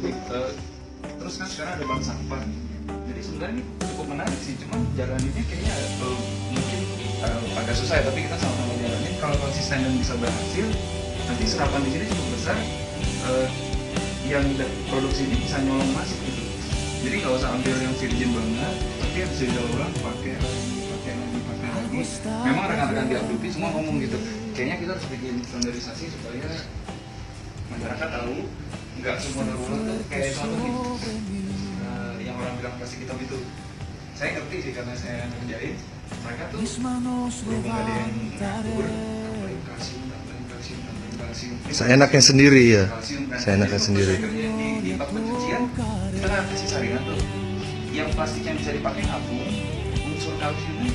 Terus kan sekarang ada bank sampah. Jadi sebenarnya ini cukup menarik sih, cuman jalaninnya kayaknya mungkin agak susah ya, tapi kita sama-sama jalanin. Kalau konsisten dan bisa berhasil, nanti serapan di sini cukup besar. Yang produksi ini bisa nyolong masuk gitu. Jadi nggak usah ambil yang virgin banget, tapi yang bisa didaur ulang pakai lagi. Memang rekan-rekan di Abdupi semua ngomong gitu. Kayaknya kita harus bikin standarisasi supaya masyarakat tahu nggak semua daur ulang tuh kayak contoh gitu. Yang orang bilang plastik hitam itu, saya ngerti sih karena saya ngerjain. Mereka tuh berhubung ada yang ngatur, tambahin kalsium. Seenaknya sendiri ya. Seenaknya sendiri. Di bak pencucian kita nggak kasih saringan tuh. Yang plastik yang bisa dipakai ngapung, unsur kalsiumnya